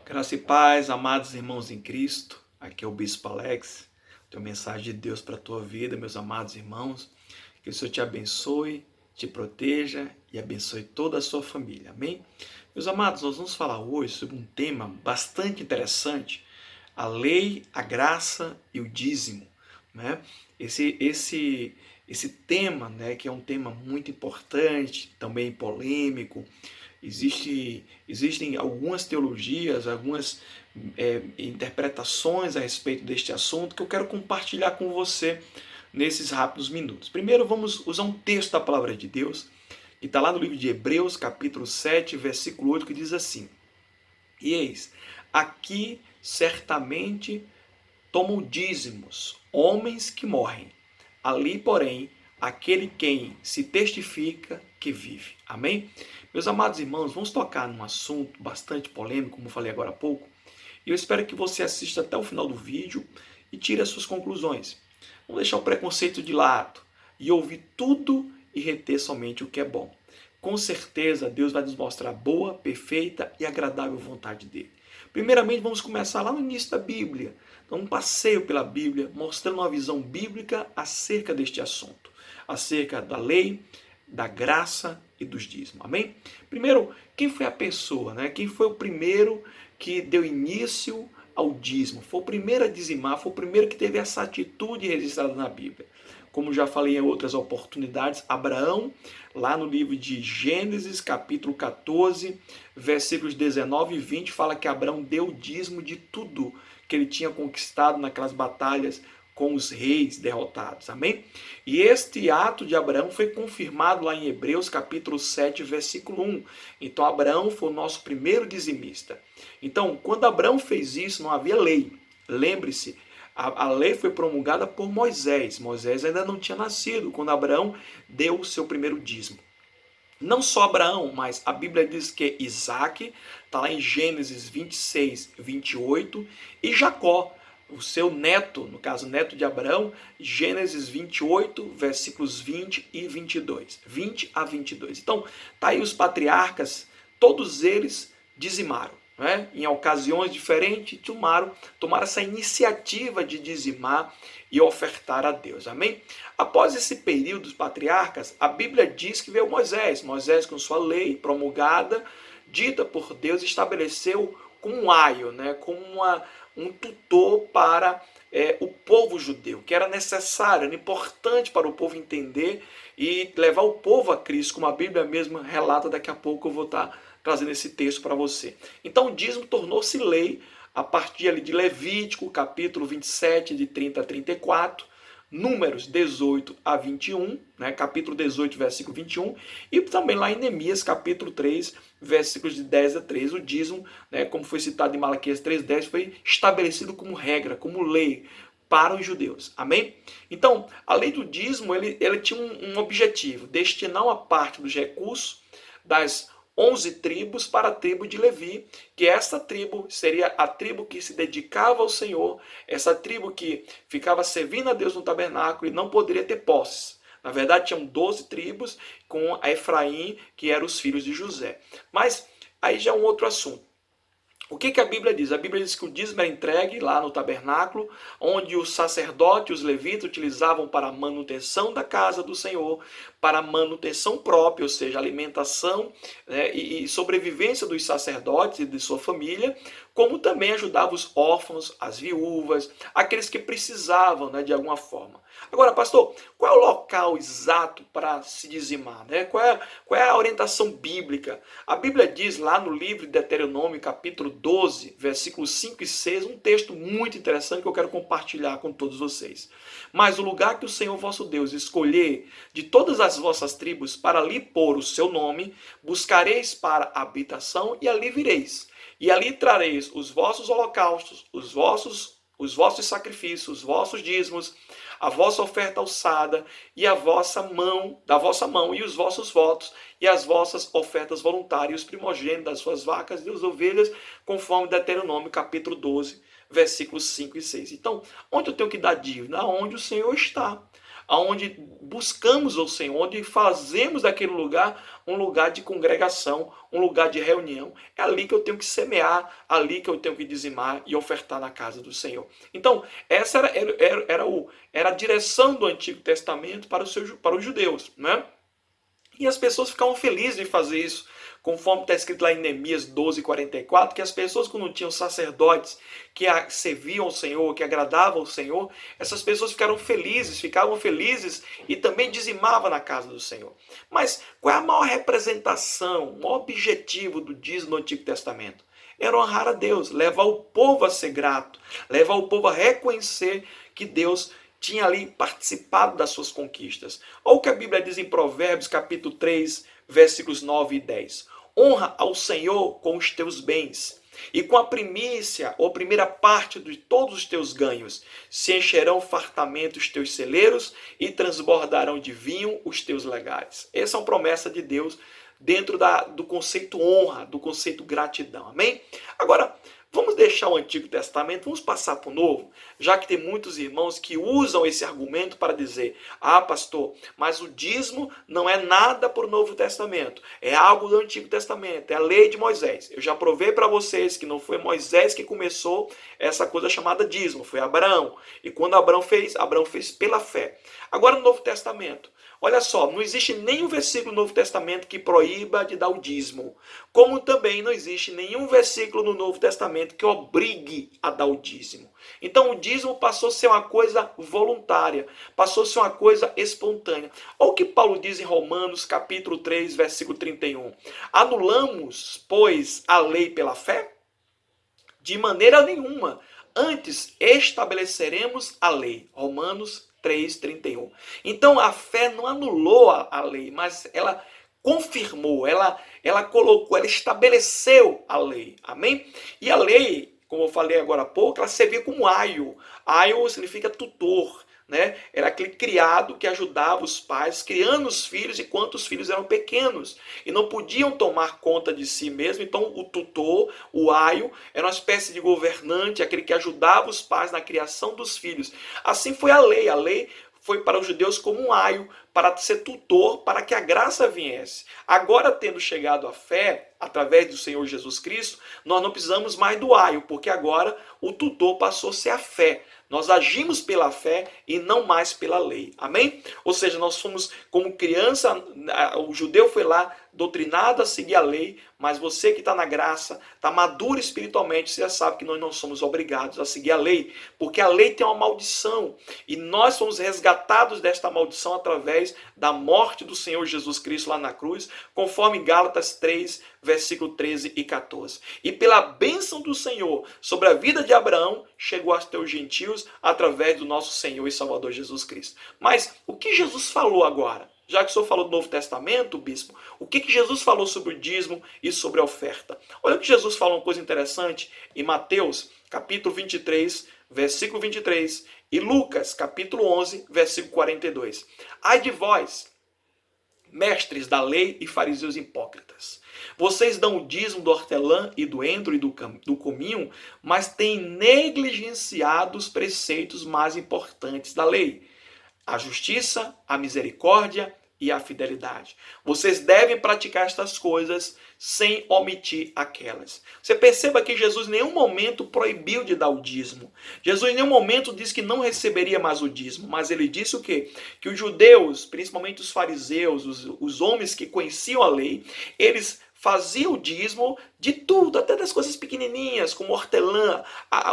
Graça e paz, amados irmãos em Cristo. Aqui é o Bispo Alex. Tenho mensagem de Deus para a tua vida, meus amados irmãos. Que o Senhor te abençoe, te proteja e abençoe toda a sua família. Amém? Meus amados, nós vamos falar hoje sobre um tema bastante interessante: a lei, a graça e o dízimo, né? Esse tema, né, que é um tema muito importante, também polêmico. Existem algumas teologias, algumas interpretações a respeito deste assunto que eu quero compartilhar com você nesses rápidos minutos. Primeiro, vamos usar um texto da palavra de Deus, que está lá no livro de Hebreus, capítulo 7, versículo 8, que diz assim: E eis, aqui certamente tomam dízimos homens que morrem. Ali, porém, aquele quem se testifica que vive. Amém? Meus amados irmãos, vamos tocar num assunto bastante polêmico, como eu falei agora há pouco, e eu espero que você assista até o final do vídeo e tire as suas conclusões. Vamos deixar o preconceito de lado e ouvir tudo e reter somente o que é bom. Com certeza, Deus vai nos mostrar a boa, perfeita e agradável vontade dele. Primeiramente, vamos começar lá no início da Bíblia. Então, um passeio pela Bíblia, mostrando uma visão bíblica acerca deste assunto, acerca da lei, da graça e dos dízimos. Amém? Primeiro, quem foi a pessoa, né? Quem foi o primeiro que deu início ao dízimo? Foi o primeiro a dizimar, foi o primeiro que teve essa atitude registrada na Bíblia. Como já falei em outras oportunidades, Abraão, lá no livro de Gênesis, capítulo 14, versículos 19 e 20, fala que Abraão deu o dízimo de tudo que ele tinha conquistado naquelas batalhas com os reis derrotados. Amém? E este ato de Abraão foi confirmado lá em Hebreus, capítulo 7, versículo 1. Então, Abraão foi o nosso primeiro dizimista. Então, quando Abraão fez isso, não havia lei. Lembre-se, a lei foi promulgada por Moisés. Moisés ainda não tinha nascido quando Abraão deu o seu primeiro dízimo. Não só Abraão, mas a Bíblia diz que Isaac, está lá em Gênesis 26, 28, e Jacó, o seu neto, no caso neto de Abraão, Gênesis 28, versículos 20 e 22. 20 a 22. Então, tá aí os patriarcas, todos eles dizimaram. Né? Em ocasiões diferentes, tomaram essa iniciativa de dizimar e ofertar a Deus. Amém? Após esse período dos patriarcas, a Bíblia diz que veio Moisés. Moisés, com sua lei promulgada, dita por Deus, estabeleceu como um aio, né? Como um tutor para o povo judeu, que era necessário, era importante para o povo entender e levar o povo a Cristo, como a Bíblia mesmo relata. Daqui a pouco eu vou estar trazendo esse texto para você. Então o dízimo tornou-se lei a partir ali de Levítico, capítulo 27, de 30 a 34, Números 18 a 21, né, capítulo 18, versículo 21, e também lá em Neemias, capítulo 3, versículos de 10 a 13, o dízimo, né, como foi citado em Malaquias 3:10, foi estabelecido como regra, como lei para os judeus. Amém? Então, a lei do dízimo, ele tinha um objetivo: destinar uma parte dos recursos das 11 tribos para a tribo de Levi, que essa tribo seria a tribo que se dedicava ao Senhor, essa tribo que ficava servindo a Deus no tabernáculo e não poderia ter posses. Na verdade, tinham 12 tribos com a Efraim, que eram os filhos de José. Mas aí já é um outro assunto. O que a Bíblia diz? A Bíblia diz que o dízimo era entregue lá no tabernáculo, onde os sacerdotes, os levitas, utilizavam para a manutenção da casa do Senhor, para a manutenção própria, ou seja, alimentação, né, e sobrevivência dos sacerdotes e de sua família, como também ajudava os órfãos, as viúvas, aqueles que precisavam, né, de alguma forma. Agora, pastor, qual é o local exato para se dizimar? Né? Qual é a orientação bíblica? A Bíblia diz lá no livro de Deuteronômio, capítulo 12, versículos 5 e 6, um texto muito interessante que eu quero compartilhar com todos vocês. Mas o lugar que o Senhor vosso Deus escolher de todas as vossas tribos para ali pôr o seu nome, buscareis para a habitação e ali vireis. E ali trareis os vossos holocaustos, os vossos sacrifícios, os vossos dízimos, a vossa oferta alçada e a vossa mão, da vossa mão, e os vossos votos, e as vossas ofertas voluntárias, os primogênitos das suas vacas e das ovelhas, conforme Deuteronômio capítulo 12, versículos 5 e 6. Então, onde eu tenho que dar dívida? Onde o Senhor está. onde buscamos o Senhor, onde fazemos daquele lugar um lugar de congregação, um lugar de reunião. É ali que eu tenho que semear, ali que eu tenho que dizimar e ofertar na casa do Senhor. Então, essa era a direção do Antigo Testamento para os judeus, né? E as pessoas ficavam felizes em fazer isso, conforme está escrito lá em Neemias 12:44, que as pessoas, quando tinham sacerdotes que serviam ao Senhor, que agradavam ao Senhor, essas pessoas ficavam felizes e também dizimavam na casa do Senhor. Mas qual é a maior representação, o maior objetivo do dízimo no Antigo Testamento? Era honrar a Deus, levar o povo a ser grato, levar o povo a reconhecer que Deus tinha ali participado das suas conquistas. Olha o que a Bíblia diz em Provérbios, capítulo 3, versículos 9 e 10. Honra ao Senhor com os teus bens, e com a primícia, ou primeira parte de todos os teus ganhos, se encherão fartamente os teus celeiros e transbordarão de vinho os teus legares. Essa é uma promessa de Deus dentro do conceito honra, do conceito gratidão. Amém? Agora, vamos deixar o Antigo Testamento, vamos passar para o Novo, já que tem muitos irmãos que usam esse argumento para dizer: ah, pastor, mas o dízimo não é nada para o Novo Testamento, é algo do Antigo Testamento, é a lei de Moisés. Eu já provei para vocês que não foi Moisés que começou essa coisa chamada dízimo, foi Abraão. E quando Abraão fez pela fé. Agora no Novo Testamento, olha só, não existe nenhum versículo no Novo Testamento que proíba de dar o dízimo. Como também não existe nenhum versículo no Novo Testamento que obrigue a dar o dízimo. Então o dízimo passou a ser uma coisa voluntária, passou a ser uma coisa espontânea. Olha o que Paulo diz em Romanos capítulo 3, versículo 31. Anulamos, pois, a lei pela fé? De maneira nenhuma. Antes estabeleceremos a lei. Romanos 3:31. Então a fé não anulou a lei, mas ela confirmou, ela colocou, ela estabeleceu a lei. Amém? E a lei, como eu falei agora há pouco, ela servia como aio. Aio significa tutor, né? Era aquele criado que ajudava os pais, criando os filhos enquanto os filhos eram pequenos e não podiam tomar conta de si mesmo. Então o tutor, o aio, era uma espécie de governante, aquele que ajudava os pais na criação dos filhos. Assim foi a lei. A lei foi para os judeus como um aio, para ser tutor, para que a graça viesse. Agora, tendo chegado à fé, através do Senhor Jesus Cristo, nós não precisamos mais do aio, porque agora o tutor passou a ser a fé. Nós agimos pela fé e não mais pela lei. Amém? Ou seja, nós fomos como criança, o judeu foi lá doutrinado a seguir a lei, mas você que está na graça, está maduro espiritualmente, você já sabe que nós não somos obrigados a seguir a lei, porque a lei tem uma maldição e nós fomos resgatados desta maldição através da morte do Senhor Jesus Cristo lá na cruz, conforme Gálatas 3, versículo 13 e 14. E pela bênção do Senhor sobre a vida de Abraão, chegou até os gentios através do nosso Senhor e Salvador Jesus Cristo. Mas o que Jesus falou agora? Já que o senhor falou do Novo Testamento, bispo, o que Jesus falou sobre o dízimo e sobre a oferta? Olha o que Jesus falou, uma coisa interessante, em Mateus, capítulo 23, versículo 23, e Lucas, capítulo 11, versículo 42. Ai de vós, mestres da lei e fariseus hipócritas, vocês dão o dízimo do hortelã e do endro e do cominho, mas têm negligenciado os preceitos mais importantes da lei: a justiça, a misericórdia e a fidelidade. Vocês devem praticar estas coisas sem omitir aquelas. Você perceba que Jesus em nenhum momento proibiu de dar o dízimo. Jesus em nenhum momento disse que não receberia mais o dízimo, mas ele disse o quê? Que os judeus, principalmente os fariseus, os homens que conheciam a lei, eles fazia o dízimo de tudo, até das coisas pequenininhas, como hortelã,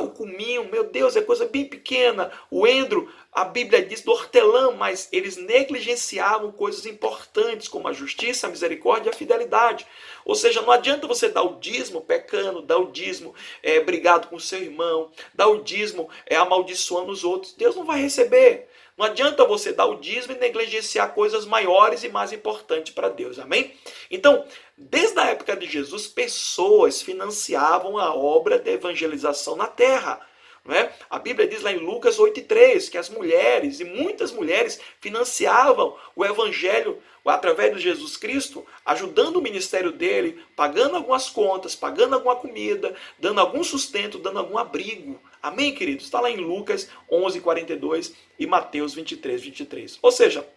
o cominho, meu Deus, é coisa bem pequena. O endro, a Bíblia diz do hortelã, mas eles negligenciavam coisas importantes, como a justiça, a misericórdia e a fidelidade. Ou seja, não adianta você dar o dízimo pecando, dar o dízimo brigado com o seu irmão, dar o dízimo amaldiçoando os outros. Deus não vai receber. Não adianta você dar o dízimo e negligenciar coisas maiores e mais importantes para Deus. Amém? Então, desde a época de Jesus, pessoas financiavam a obra de evangelização na terra. Não é? A Bíblia diz lá em Lucas 8,3 que as mulheres, e muitas mulheres, financiavam o evangelho através de Jesus Cristo, ajudando o ministério dele, pagando algumas contas, pagando alguma comida, dando algum sustento, dando algum abrigo. Amém, queridos? Está lá em Lucas 11:42 e Mateus 23:23. Ou seja,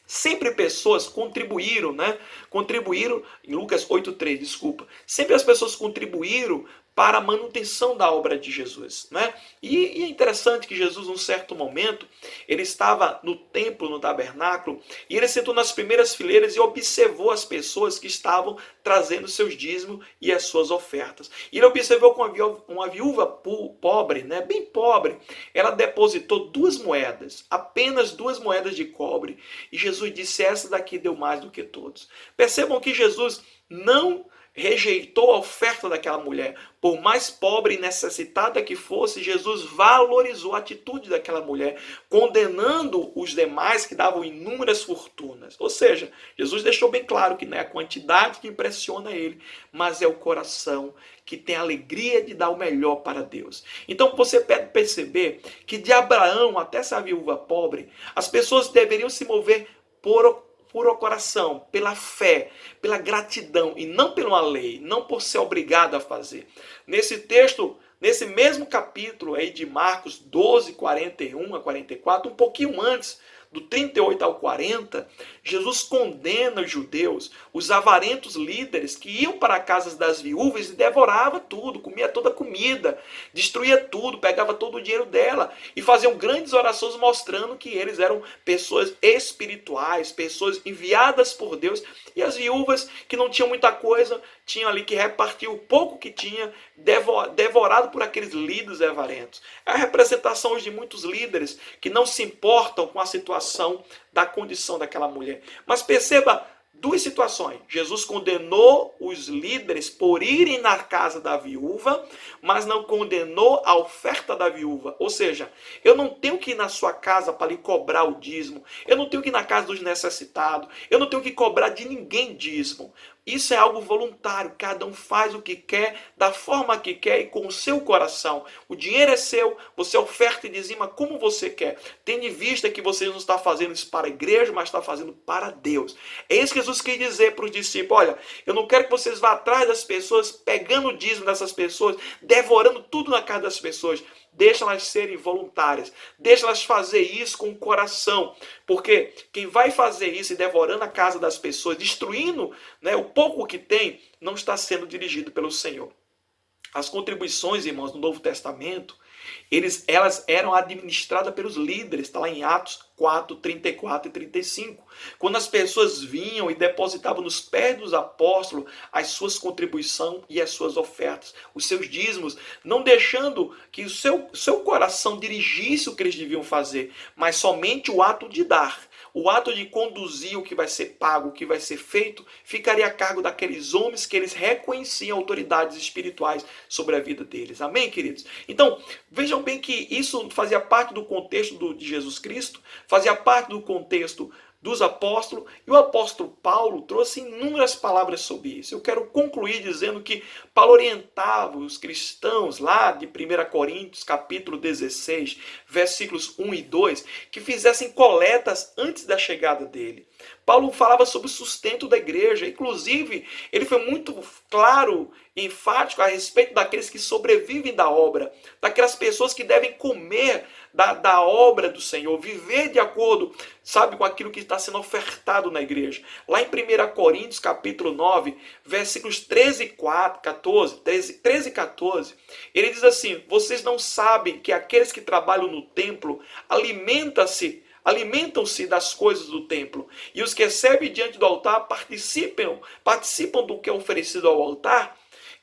sempre pessoas contribuíram, né? Contribuíram, em Lucas 8,3, desculpa. Sempre as pessoas contribuíram para a manutenção da obra de Jesus, né? E é interessante que Jesus, num certo momento, ele estava no templo, no tabernáculo, e ele sentou nas primeiras fileiras e observou as pessoas que estavam trazendo seus dízimos e as suas ofertas. E ele observou com uma viúva pobre, né? Bem pobre, ela depositou 2 moedas, apenas 2 moedas de cobre, e Jesus disse: essa daqui deu mais do que todos. Percebam que Jesus não rejeitou a oferta daquela mulher. Por mais pobre e necessitada que fosse, Jesus valorizou a atitude daquela mulher, condenando os demais que davam inúmeras fortunas. Ou seja, Jesus deixou bem claro que não é a quantidade que impressiona ele, mas é o coração que tem a alegria de dar o melhor para Deus. Então você pode perceber que de Abraão até essa viúva pobre, as pessoas deveriam se mover por o coração, pela fé, pela gratidão e não pela lei, não por ser obrigado a fazer. Nesse texto, nesse mesmo capítulo aí de Marcos 12:41 a 44, um pouquinho antes, do 38 ao 40, Jesus condena os judeus, os avarentos líderes que iam para as casas das viúvas e devorava tudo, comia toda a comida, destruía tudo, pegava todo o dinheiro dela e faziam grandes orações mostrando que eles eram pessoas espirituais, pessoas enviadas por Deus, e as viúvas que não tinham muita coisa, tinham ali que repartir o pouco que tinha, devorado por aqueles líderes avarentos. É a representação hoje de muitos líderes que não se importam com a situação da condição daquela mulher. Mas perceba 2 situações. Jesus condenou os líderes por irem na casa da viúva, mas não condenou a oferta da viúva. Ou seja, eu não tenho que ir na sua casa para lhe cobrar o dízimo. Eu não tenho que ir na casa dos necessitados. Eu não tenho que cobrar de ninguém dízimo. Isso é algo voluntário, cada um faz o que quer, da forma que quer e com o seu coração. O dinheiro é seu, você oferta e dizima como você quer. Tendo em vista que você não está fazendo isso para a igreja, mas está fazendo para Deus. É isso que Jesus quis dizer para os discípulos: olha, eu não quero que vocês vá atrás das pessoas, pegando o dízimo dessas pessoas, devorando tudo na casa das pessoas. Deixa elas serem voluntárias. Deixa elas fazer isso com o coração. Porque quem vai fazer isso e devorando a casa das pessoas, destruindo, né, o pouco que tem, não está sendo dirigido pelo Senhor. As contribuições, irmãos, no Novo Testamento, elas eram administradas pelos líderes. Está lá em Atos 4:34 e 35. Quando as pessoas vinham e depositavam nos pés dos apóstolos as suas contribuições e as suas ofertas, os seus dízimos, não deixando que o seu coração dirigisse o que eles deviam fazer, mas somente o ato de dar. O ato de conduzir o que vai ser pago, o que vai ser feito, ficaria a cargo daqueles homens que eles reconheciam autoridades espirituais sobre a vida deles. Amém, queridos? Então, vejam bem que isso fazia parte do contexto de Jesus Cristo, fazia parte do contexto dos apóstolos, e o apóstolo Paulo trouxe inúmeras palavras sobre isso. Eu quero concluir dizendo que Paulo orientava os cristãos lá de 1 Coríntios, capítulo 16, versículos 1 e 2, que fizessem coletas antes da chegada dele. Paulo falava sobre o sustento da igreja. Inclusive, ele foi muito claro e enfático a respeito daqueles que sobrevivem da obra, daquelas pessoas que devem comer da obra do Senhor, viver de acordo, sabe, com aquilo que está sendo ofertado na igreja. Lá em 1 Coríntios, capítulo 9, versículos 13 e 14, ele diz assim: vocês não sabem que aqueles que trabalham no templo alimentam-se das coisas do templo, e os que recebem diante do altar participam do que é oferecido ao altar?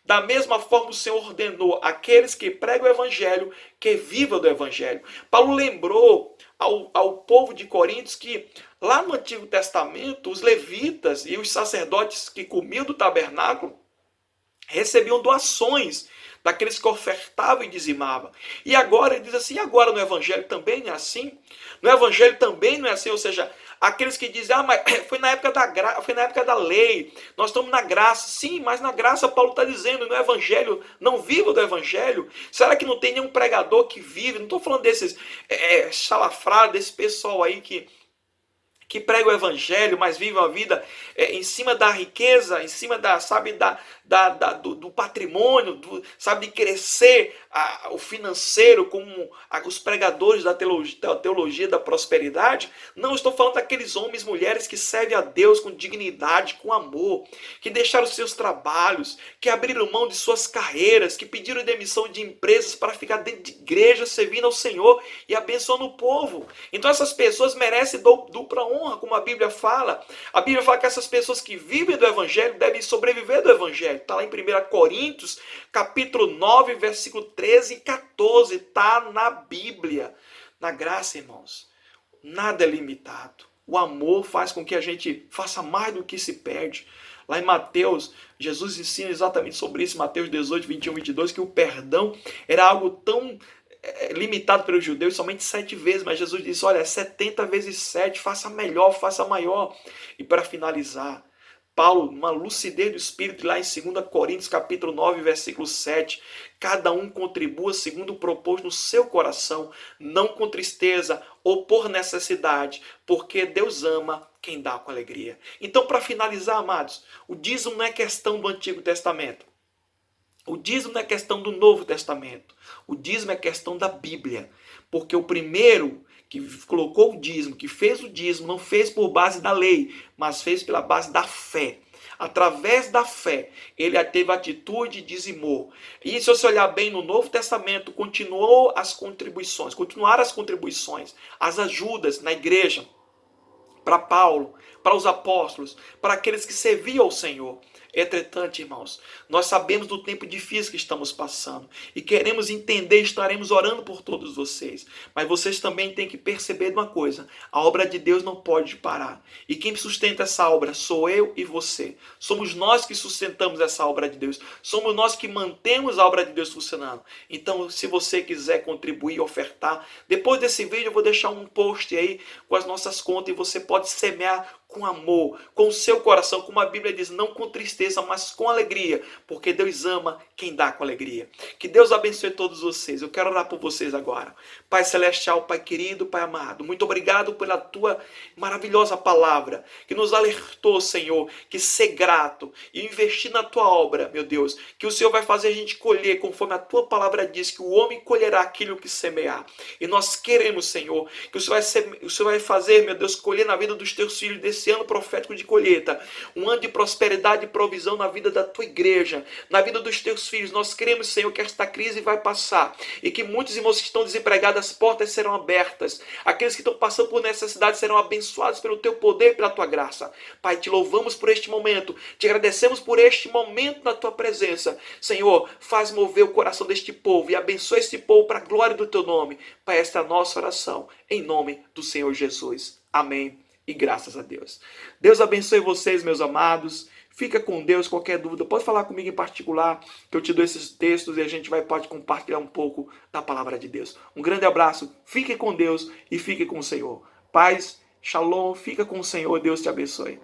Da mesma forma, o Senhor ordenou aqueles que pregam o evangelho que vivam do evangelho. Paulo lembrou ao povo de Coríntios que lá no Antigo Testamento, os levitas e os sacerdotes que comiam do tabernáculo, recebiam doações daqueles que ofertavam e dizimavam. E agora ele diz assim, e agora no evangelho também não é assim? No evangelho também não é assim? Ou seja, aqueles que dizem, mas foi na época foi na época da lei, nós estamos na graça. Sim, mas na graça Paulo está dizendo, no evangelho, não viva do evangelho. Será que não tem nenhum pregador que vive? Não estou falando desses salafrados, desse pessoal aí que prega o evangelho, mas vive uma vida em cima da riqueza, em cima do patrimônio, sabe, de crescer o financeiro, como os pregadores da teologia da prosperidade. Não, estou falando daqueles homens e mulheres que servem a Deus com dignidade, com amor, que deixaram seus trabalhos, que abriram mão de suas carreiras, que pediram demissão de empresas para ficar dentro de igreja servindo ao Senhor e abençoando o povo. Então essas pessoas merecem dupla honra, como a Bíblia fala. A Bíblia fala que essas pessoas que vivem do evangelho devem sobreviver do evangelho. Está lá em 1 Coríntios, capítulo 9, versículo 13 e 14. Está na Bíblia. Na graça, irmãos, nada é limitado. O amor faz com que a gente faça mais do que se perde. Lá em Mateus, Jesus ensina exatamente sobre isso, Mateus 18, 21, 22, que o perdão era algo tão limitado pelos judeus, somente 7 vezes, mas Jesus disse, olha, 70 vezes 7, faça melhor, faça maior. E para finalizar, Paulo, uma lucidez do Espírito, lá em 2 Coríntios capítulo 9, versículo 7, cada um contribua segundo o proposto no seu coração, não com tristeza ou por necessidade, porque Deus ama quem dá com alegria. Então, para finalizar, amados, o dízimo não é questão do Antigo Testamento. O dízimo não é questão do Novo Testamento. O dízimo é questão da Bíblia. Porque o primeiro que colocou o dízimo, que fez o dízimo, não fez por base da lei, mas fez pela base da fé. Através da fé, ele teve atitude e dizimou. E se você olhar bem no Novo Testamento, continuaram as contribuições, as ajudas na igreja, para Paulo, para os apóstolos, para aqueles que serviam ao Senhor. Entretanto, irmãos, nós sabemos do tempo difícil que estamos passando e queremos entender, estaremos orando por todos vocês. Mas vocês também têm que perceber uma coisa, a obra de Deus não pode parar. E quem sustenta essa obra sou eu e você. Somos nós que sustentamos essa obra de Deus. Somos nós que mantemos a obra de Deus funcionando. Então, se você quiser contribuir, ofertar, depois desse vídeo eu vou deixar um post aí com as nossas contas e você pode semear com amor, com o seu coração, como a Bíblia diz, não com tristeza, mas com alegria, porque Deus ama quem dá com alegria. Que Deus abençoe todos vocês. Eu quero orar por vocês agora. Pai Celestial, Pai querido, Pai amado, muito obrigado pela tua maravilhosa palavra, que nos alertou, Senhor, que ser grato e investir na tua obra, meu Deus, que o Senhor vai fazer a gente colher, conforme a tua palavra diz, que o homem colherá aquilo que semear. E nós queremos, Senhor, que o Senhor vai fazer, meu Deus, colher na vida dos teus filhos desse ano profético de colheita, um ano de prosperidade e provisão na vida da tua igreja, na vida dos teus filhos. Nós queremos, Senhor, que esta crise vai passar e que muitos irmãos que estão desempregados, as portas serão abertas, aqueles que estão passando por necessidade serão abençoados pelo teu poder e pela tua graça. Pai, te louvamos por este momento, te agradecemos por este momento na tua presença. Senhor, faz mover o coração deste povo e abençoa este povo para a glória do teu nome. Pai, esta é a nossa oração, em nome do Senhor Jesus. Amém. E graças a Deus. Deus abençoe vocês, meus amados. Fica com Deus. Qualquer dúvida, pode falar comigo em particular, que eu te dou esses textos e a gente pode compartilhar um pouco da palavra de Deus. Um grande abraço. Fique com Deus e fique com o Senhor. Paz, shalom. Fica com o Senhor. Deus te abençoe.